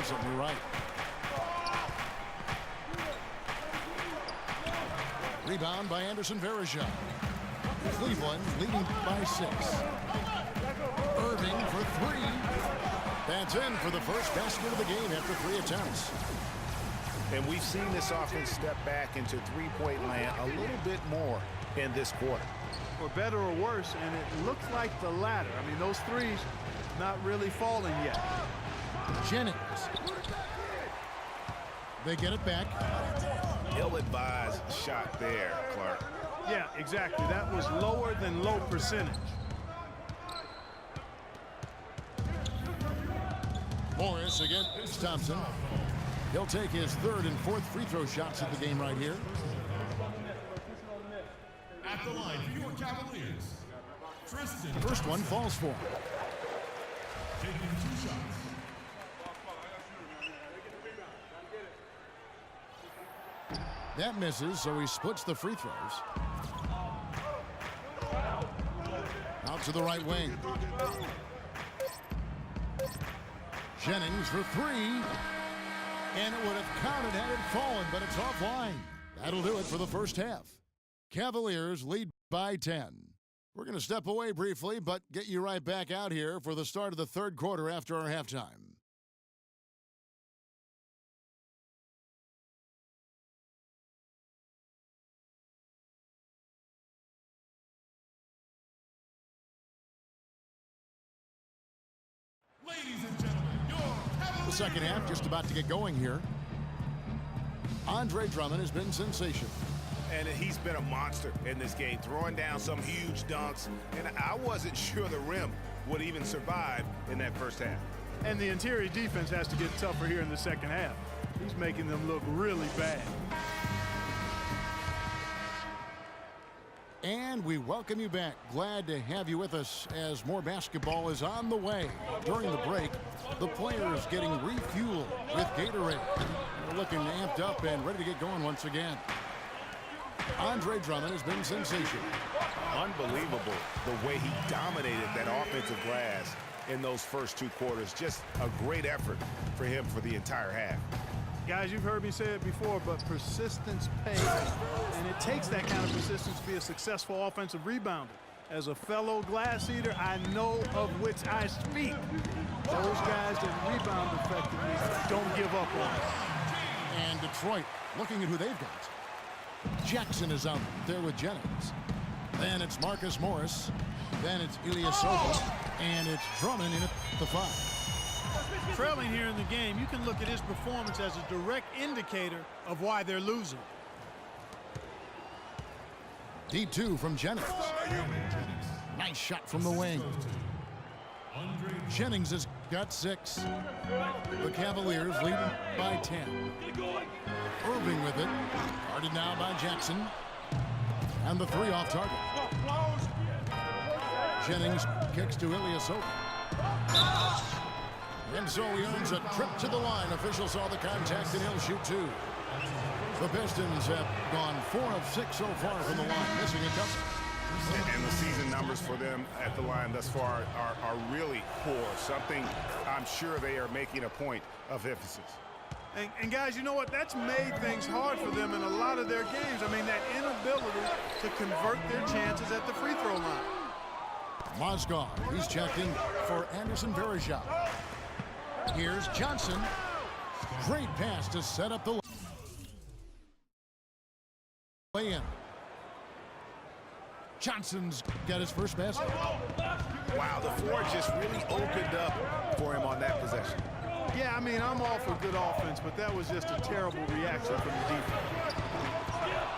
absolutely right. Rebound by Anderson Varejao. Cleveland leading by 6. Irving for 3. That's in for the first basket of the game after 3 attempts. And we've seen this offense step back into three-point land a little bit more in this quarter. For better or worse, and it looks like the latter. I mean, those threes not really falling yet. Jennings. They get it back. Ill-advised shot there, Clark. Yeah, exactly. That was lower than low percentage. Morris against Thompson. He'll take his 3rd and 4th free throw shots of the game right here. At the line for your Cavaliers, Tristan. First one falls for him. Taking 2 shots. That misses, so he splits the free throws. Out to the right wing. Jennings for 3. And it would have counted had it fallen, but it's offline. That'll do it for the first half. Cavaliers lead by 10. We're going to step away briefly, but get you right back out here for the start of the 3rd quarter after our halftime. Ladies and gentlemen, your Cavaliers. The second half just about to get going here. Andre Drummond has been sensational. And he's been a monster in this game, throwing down some huge dunks. And I wasn't sure the rim would even survive in that first half. And the interior defense has to get tougher here in the second half. He's making them look really bad. And we welcome you back. Glad to have you with us as more basketball is on the way. During the break, the players getting refueled with Gatorade. They're looking amped up and ready to get going once again. Andre Drummond has been sensational. Unbelievable the way he dominated that offensive glass in those first 2 quarters. Just a great effort for him for the entire half. Guys, you've heard me say it before, but persistence pays. And it takes that kind of persistence to be a successful offensive rebounder. As a fellow glass eater, I know of which I speak. Those guys that rebound effectively don't give up on it. And Detroit looking at who they've got. Jackson is out there with Jennings. Then it's Marcus Morris. Then it's Ilyasova. And it's Drummond in at the 5. Trailing here in the game, you can look at his performance as a direct indicator of why they're losing. Deep 2 from Jennings. Nice shot from the wing. Jennings has got 6. The Cavaliers lead by 10. Irving with it. Guarded now by Jackson. And the 3 off target. Jennings kicks to Ilyasova. And so he earns a trip to the line. Officials saw the contact and he'll shoot 2. The Pistons have gone 4 of 6 so far from the line, missing a couple. And the season numbers for them at the line thus far are really poor. Something I'm sure they are making a point of emphasis. And guys, you know what? That's made things hard for them in a lot of their games. I mean, that inability to convert their chances at the free throw line. Mozgov, he's checking for Anderson Varejao. Here's Johnson. Great pass to set up the lay-in. Johnson's got his first basket. Wow, the floor just really opened up for him on that possession. Yeah, I mean, I'm all for good offense, but that was just a terrible reaction from the defense.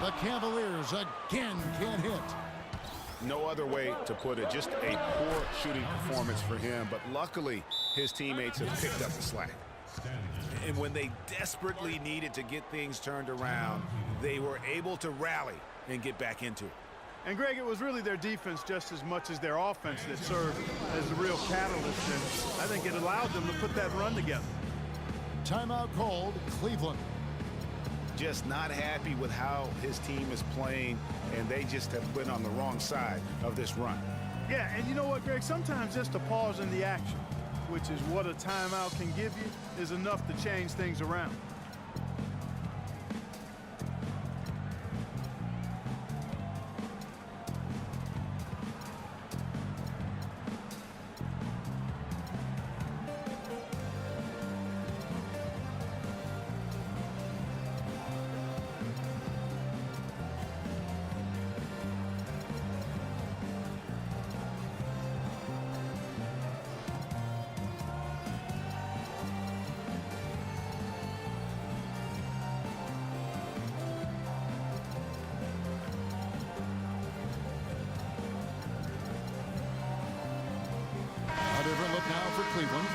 The Cavaliers again can't hit. No other way to put it. Just a poor shooting performance for him, but luckily his teammates have picked up the slack. And when they desperately needed to get things turned around, they were able to rally and get back into it. And Greg, it was really their defense just as much as their offense that served as the real catalyst, and I think it allowed them to put that run together. Timeout called, Cleveland. Just not happy with how his team is playing, and they just have been on the wrong side of this run. Yeah, and you know what, Greg? Sometimes just a pause in the action. which is what a timeout can give you, is enough to change things around. Different look now for Cleveland.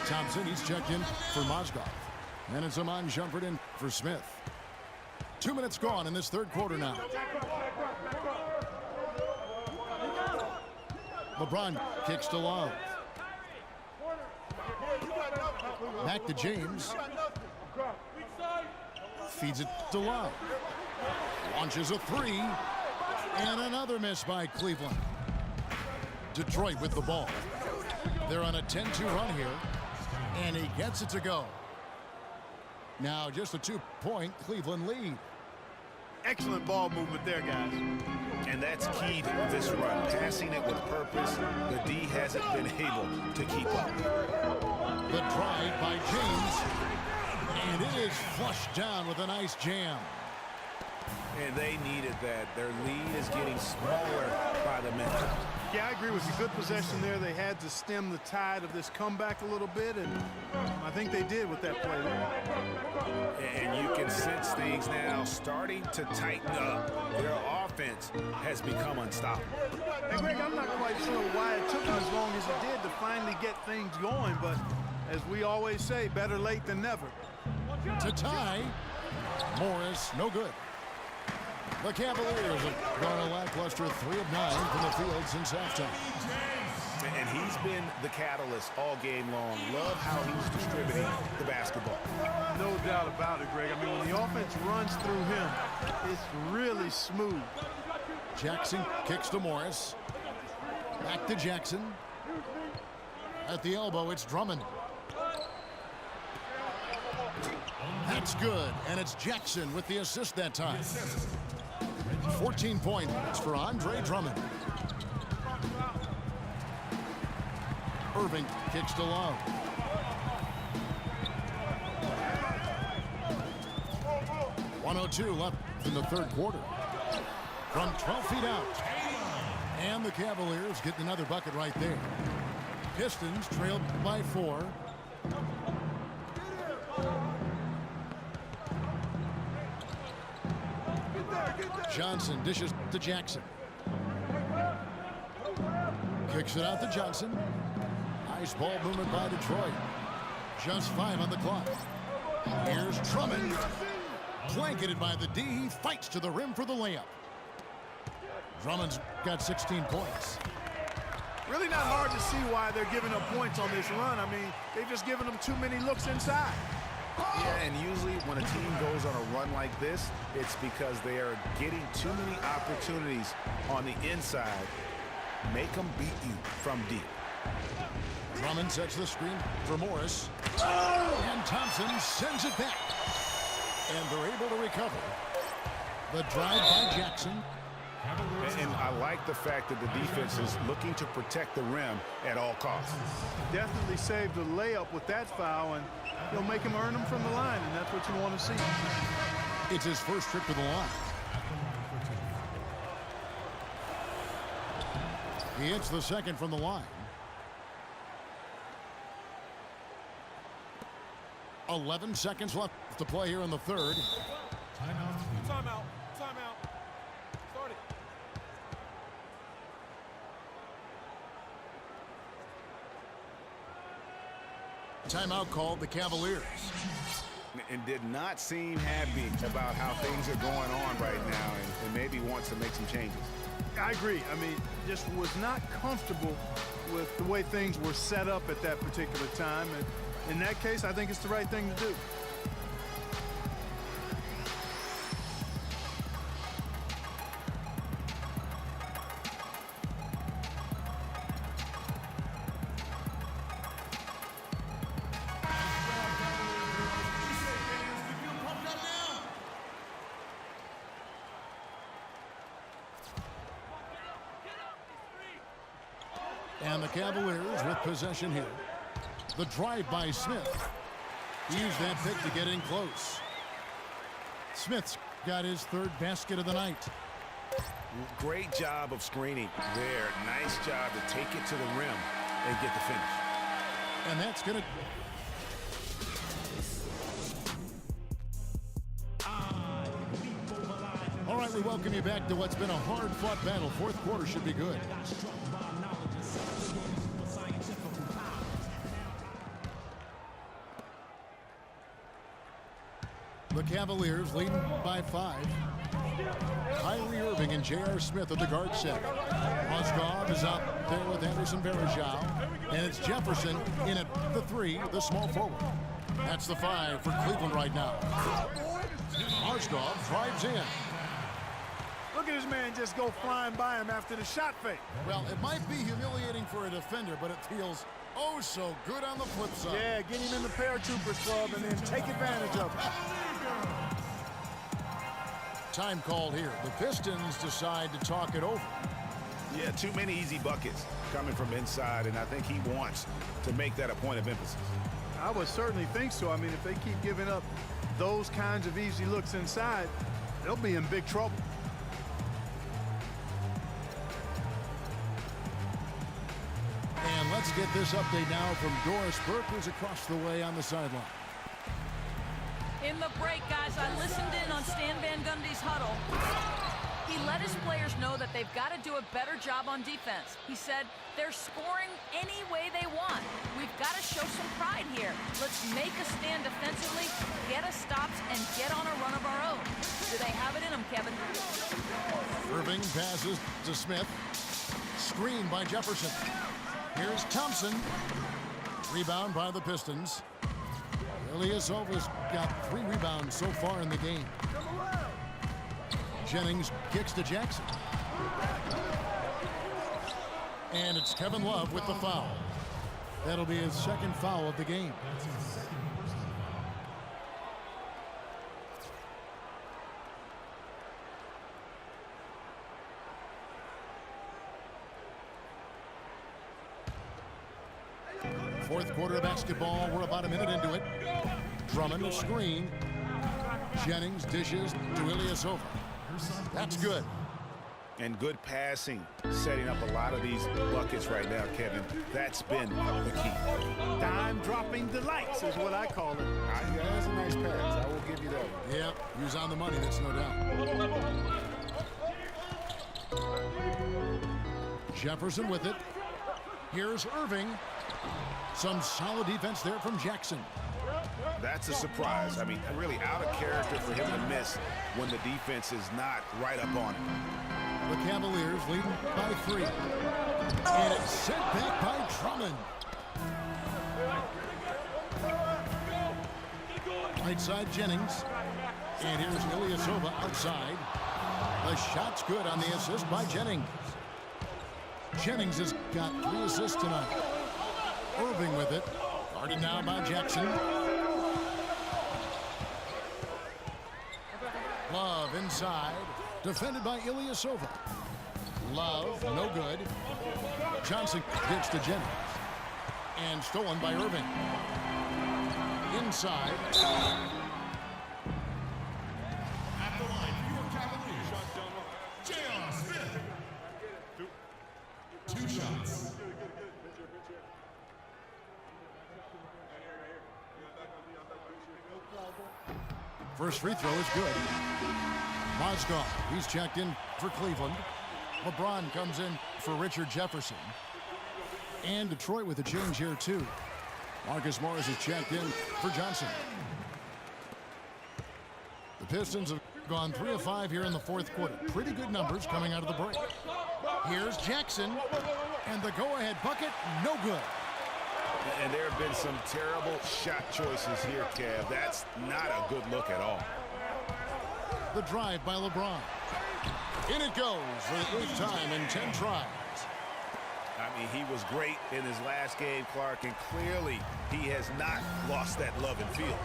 Thompson, he's checked in for Mozgov. And it's Amon Shumpert in for Smith. 2 minutes gone in this third quarter now. LeBron kicks to Love. Back to James. Feeds it to Love. Launches a three. And another miss by Cleveland. Detroit with the ball. They're on a 10-2 run here, and he gets it to go. Now just a 2-point Cleveland lead. Excellent ball movement there, guys. And that's key to this run, passing it with purpose. The D hasn't been able to keep up. The drive by James, and it is flushed down with a nice jam. And they needed that. Their lead is getting smaller by the minute. Yeah, I agree with you. Good possession there. They had to stem the tide of this comeback a little bit, and I think they did with that play there. And you can sense things now starting to tighten up. Their offense has become unstoppable. And Greg, I'm not quite sure why it took them as long as it did to finally get things going, but as we always say, better late than never. To tie, Morris, no good. The Cavaliers have gone a lackluster 3 of 9 from the field since halftime. And he's been the catalyst all game long. Love how he's distributing the basketball. No doubt about it, Greg. I mean, when the offense runs through him, it's really smooth. Jackson kicks to Morris. Back to Jackson. At the elbow, it's Drummond. That's good, and it's Jackson with the assist that time. 14 points for Andre Drummond. Irving kicks to Love. .102 left in the third quarter. From 12 feet out. And the Cavaliers get another bucket right there. Pistons trailed by 4. Johnson dishes to Jackson. Kicks it out to Johnson. Nice ball movement by Detroit. Just 5 on the clock. Here's Drummond. Blanketed by the D. He fights to the rim for the layup. Drummond's got 16 points. Really not hard to see why they're giving up points on this run. I mean, they've just given them too many looks inside. Yeah, and usually when a team goes on a run like this, it's because they are getting too many opportunities on the inside. Make them beat you from deep. Drummond sets the screen for Morris. And Thompson sends it back. And they're able to recover. The drive by Jackson. And I like the fact that the defense is looking to protect the rim at all costs. Definitely saved a layup with that foul, and you'll make him earn them from the line, and that's what you want to see. It's his first trip to the line. He hits the second from the line. 11 seconds left to play here in the third. Timeout. Start it. Timeout called the Cavaliers. And did not seem happy about how things are going on right now, and maybe wants to make some changes. I agree. I mean, just was not comfortable with the way things were set up at that particular time. And in that case, I think it's the right thing to do. And the Cavaliers with possession here. The drive by Smith. He used that pick to get in close. Smith's got his third basket of the night. Great job of screening there. Nice job to take it to the rim and get the finish. And that's going to... All right, we welcome you back to what's been a hard-fought battle. Fourth quarter should be good. The Cavaliers leading by 5. Kyrie Irving and J.R. Smith at the guard set. Mozgov is out there with Anderson Varejao. And it's Jefferson in at the 3, the small forward. That's the 5 for Cleveland right now. Mozgov drives in. Look at this man just go flying by him after the shot fake. Well, it might be humiliating for a defender, but it feels oh so good on the flip side. Yeah, get him in the paratroopers club and then take advantage of it. Time called here. The Pistons decide to talk it over. Yeah, too many easy buckets coming from inside, and I think he wants to make that a point of emphasis. I would certainly think so. I mean, if they keep giving up those kinds of easy looks inside, they'll be in big trouble. And let's get this update now from Doris Burke, who's across the way on the sideline. In the break, guys, I listened in on Stan Van Gundy's huddle. He let his players know that they've got to do a better job on defense. He said they're scoring any way they want. We've got to show some pride here. Let's make a stand defensively, get us stops, and get on a run of our own. Do they have it in them, Kevin? Irving passes to Smith. Screen by Jefferson. Here's Thompson. Rebound by the Pistons. Ilyasova's got 3 rebounds so far in the game. Jennings kicks to Jackson. And it's Kevin Love with the foul. That'll be his second foul of the game. Fourth quarter of basketball. We're about a minute into it. Drummond a screen. Jennings dishes to Ilyasova. That's good. And good passing, setting up a lot of these buckets right now, Kevin. That's been the key. Dime-dropping delights is what I call it. That's a nice pass. I will give you that. Yeah, he was on the money, that's no doubt. Jefferson with it. Here's Irving. Some solid defense there from Jackson. That's a surprise. I mean, really out of character for him to miss when the defense is not right up on him. The Cavaliers leading by 3. And it's sent back by Drummond. Right side Jennings. And here's Ilyasova outside. The shot's good on the assist by Jennings. Jennings has got 3 assists tonight. Irving with it. Guarded now by Jackson. Love inside. Defended by Ilyasova. Love, no good. Johnson gets to Jennings. And stolen by Irving. Inside. At the line for your Cavaliers, J.R. Smith. 2 shots. First free throw is good. Mozgov, he's checked in for Cleveland. LeBron comes in for Richard Jefferson. And Detroit with a change here, too. Marcus Morris is checked in for Johnson. The Pistons have gone 3 of 5 here in the fourth quarter. Pretty good numbers coming out of the break. Here's Jackson. And the go-ahead bucket, no good. And there have been some terrible shot choices here, Kev. That's not a good look at all. The drive by LeBron. In it goes for the 8th time in 10 tries. I mean, he was great in his last game, Clark, and clearly he has not lost that love and feel.